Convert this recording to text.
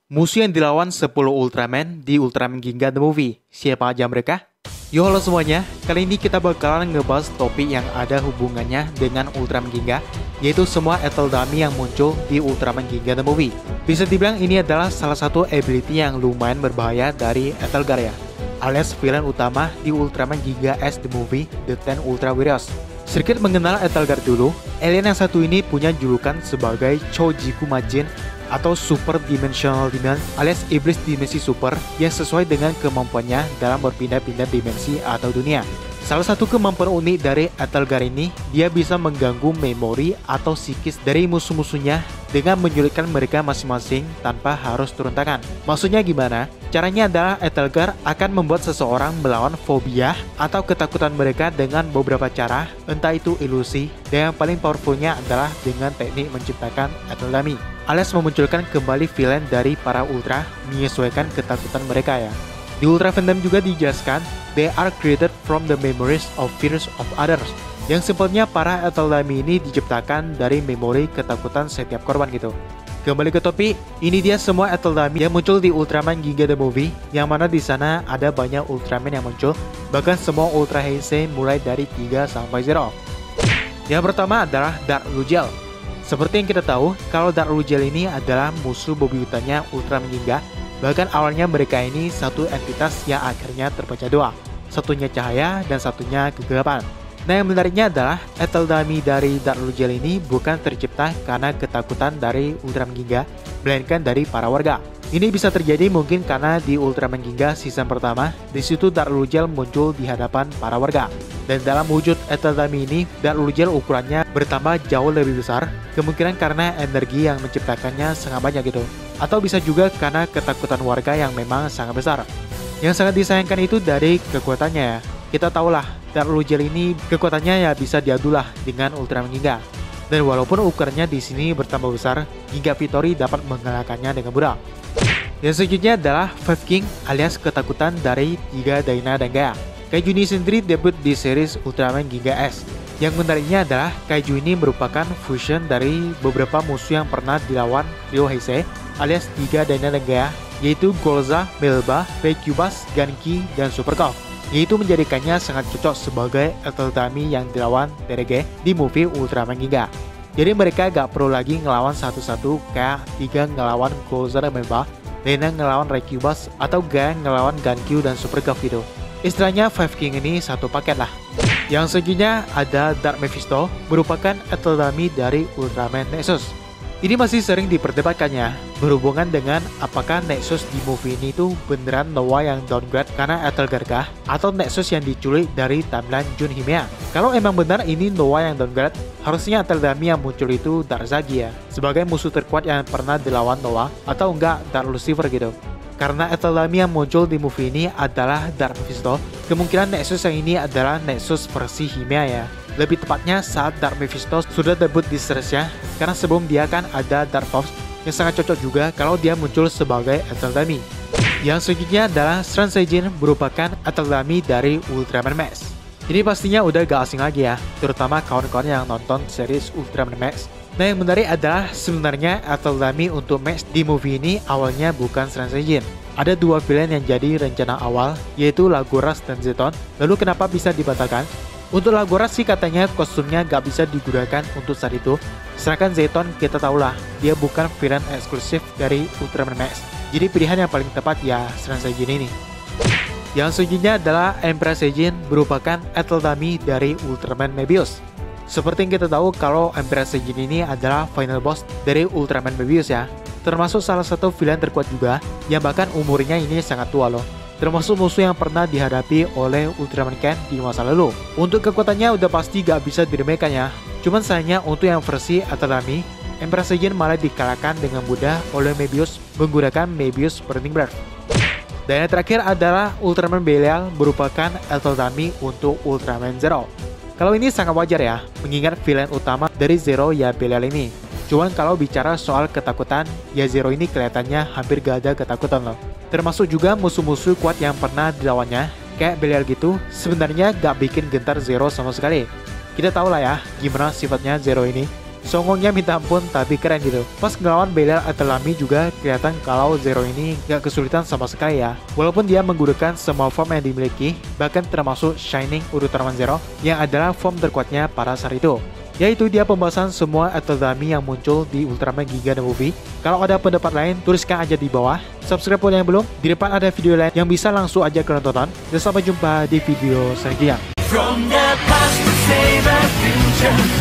Musuh yang dilawan 10 Ultraman di Ultraman Ginga The Movie. Siapa aja mereka? Yo, halo semuanya. Kali ini kita bakalan ngebahas topik yang ada hubungannya dengan Ultraman Ginga, yaitu semua Ethel Dummy yang muncul di Ultraman Ginga The Movie. Bisa dibilang ini adalah salah satu ability yang lumayan berbahaya dari Etelgar ya, alias villain utama di Ultraman Ginga S The Movie, The Ten Ultra Warriors. Sedikit mengenal Etelgar dulu, alien yang satu ini punya julukan sebagai Chojiku Majin atau Super Dimensional Demon alias Iblis Dimensi Super yang sesuai dengan kemampuannya dalam berpindah-pindah dimensi atau dunia. Salah satu kemampuan unik dari Etelgar ini, dia bisa mengganggu memori atau psikis dari musuh-musuhnya dengan menyulitkan mereka masing-masing tanpa harus turun tangan. Maksudnya gimana? Caranya adalah Etelgar akan membuat seseorang melawan fobia atau ketakutan mereka dengan beberapa cara, entah itu ilusi, dan yang paling powerfulnya adalah dengan teknik menciptakan Ethel Dummy, alias memunculkan kembali villain dari para Ultra menyesuaikan ketakutan mereka ya. Di Ultra Fandom juga dijelaskan, they are created from the memories of fears of others. Yang simpelnya para Ethel Dummy ini diciptakan dari memori ketakutan setiap korban gitu. Kembali ke topik, ini dia semua Ethel Dummy yang muncul di Ultraman Ginga The Movie, yang mana di sana ada banyak Ultraman yang muncul, bahkan semua Ultra Heisei mulai dari 3 sampai 0. Yang pertama adalah Dark Rugal. Seperti yang kita tahu, kalau Dark Rugal ini adalah musuh bebuyutannya Ultraman Ginga. Bahkan awalnya mereka ini satu entitas yang akhirnya terpecah dua. Satunya cahaya dan satunya kegelapan. Nah, yang menariknya adalah Ethel Dummy dari Dark Rugal ini bukan tercipta karena ketakutan dari Ultraman Ginga, melainkan dari para warga. Ini bisa terjadi mungkin karena di Ultraman Ginga season pertama, di situ Dark Rugal muncul di hadapan para warga. Dan dalam wujud Ethel Dummy ini, Dark Rugal ukurannya bertambah jauh lebih besar, kemungkinan karena energi yang menciptakannya sangat banyak gitu. Atau bisa juga karena ketakutan warga yang memang sangat besar. Yang sangat disayangkan itu dari kekuatannya ya. Kita tahulah, Dark Rugal ini kekuatannya ya bisa diadulah dengan Ultraman Ginga. Dan walaupun ukurannya di sini bertambah besar, Ginga Victory dapat mengalahkannya dengan mudah. Yang selanjutnya adalah Five King alias ketakutan dari 3 Daina dan Gaia. Kaiju ini sendiri debut di series Ultraman Ginga S. Yang menariknya adalah kaiju ini merupakan fusion dari beberapa musuh yang pernah dilawan Ryo Heisei alias 3 Daina dan Gaia, yaitu Golza, Melba, Pecubas, Ganki, dan Super Golf, yaitu menjadikannya sangat cocok sebagai Ethel Dummy yang dilawan TRG di movie Ultraman Ginga. Jadi mereka gak perlu lagi ngelawan satu-satu kayak 3 ngelawan Golza dan Melba, Daina ngelawan Pecubas, atau Gaia ngelawan Gankyu dan Super Golf gitu. Istilahnya Five King ini satu paket lah. Yang selanjutnya ada Dark Mephisto, merupakan Ethel Dummy dari Ultraman Nexus. Ini masih sering diperdebatkannya berhubungan dengan apakah Nexus di movie ini tuh beneran Noah yang downgrade karena Etelgar kah, atau Nexus yang diculik dari timeline Jun Himea. Kalau emang benar ini Noah yang downgrade, harusnya Ethel Dummy yang muncul itu Dark Zagi ya, sebagai musuh terkuat yang pernah dilawan Noah, atau enggak Dark Lucifer gitu. Karena Ethel Dummy yang muncul di movie ini adalah Dark Mephisto, kemungkinan Nexus yang ini adalah Nexus versi Himea ya. Lebih tepatnya saat Dark Mephisto sudah debut di seriesnya, karena sebelum dia kan ada Dark Fox yang sangat cocok juga kalau dia muncul sebagai Ethel Dummy. Yang selanjutnya adalah Strange Agent, merupakan Ethel Dummy dari Ultraman Max. Ini pastinya udah gak asing lagi ya, terutama kawan-kawan yang nonton series Ultraman Max. Nah, yang menarik adalah sebenarnya Ethel Dummy untuk Max di movie ini awalnya bukan Strange Agent. Ada 2 villain yang jadi rencana awal, yaitu Lagoras dan Zeton. Lalu kenapa bisa dibatalkan? Untuk Lagoras sih katanya kostumnya gak bisa digunakan untuk saat itu. Sedangkan Zeton kita tahulah, dia bukan villain eksklusif dari Ultraman Max. Jadi pilihan yang paling tepat ya Strange Agent ini. Yang selanjutnya adalah Empress Agent, merupakan Ethel Dummy dari Ultraman Mebius. Seperti yang kita tahu kalau Empress Agent ini adalah final boss dari Ultraman Mebius ya. Termasuk salah satu villain terkuat juga, yang bahkan umurnya ini sangat tua loh. Termasuk musuh yang pernah dihadapi oleh Ultraman Ken di masa lalu. Untuk kekuatannya udah pasti gak bisa diremehkan ya. Cuman sayangnya untuk yang versi Ethel Dummy, Empress Agent malah dikalahkan dengan mudah oleh Mebius menggunakan Mebius Burning Breath. Dan yang terakhir adalah Ultraman Belial, merupakan Ethel Dummy untuk Ultraman Zero. Kalau ini sangat wajar ya, mengingat villain utama dari Zero ya Belial ini. Cuman kalau bicara soal ketakutan, ya Zero ini kelihatannya hampir gak ada ketakutan loh. Termasuk juga musuh-musuh kuat yang pernah dilawannya, kayak Belial gitu, sebenarnya gak bikin gentar Zero sama sekali. Kita tahu lah ya, gimana sifatnya Zero ini. songongnya minta ampun tapi keren gitu. Pas ngelawan Belial atau Lamy juga kelihatan kalau Zero ini gak kesulitan sama sekali ya. Walaupun dia menggunakan semua form yang dimiliki, bahkan termasuk Shining Ultraman Zero yang adalah form terkuatnya pada saat itu. Yaitu dia pembahasan semua atau Lamy yang muncul di Ultraman Ginga The Movie. Kalau ada pendapat lain, tuliskan aja di bawah. Subscribe buat yang belum. Di depan ada video lain yang bisa langsung aja kalian tonton. Dan sampai jumpa di video selanjutnya. From the past to save the future,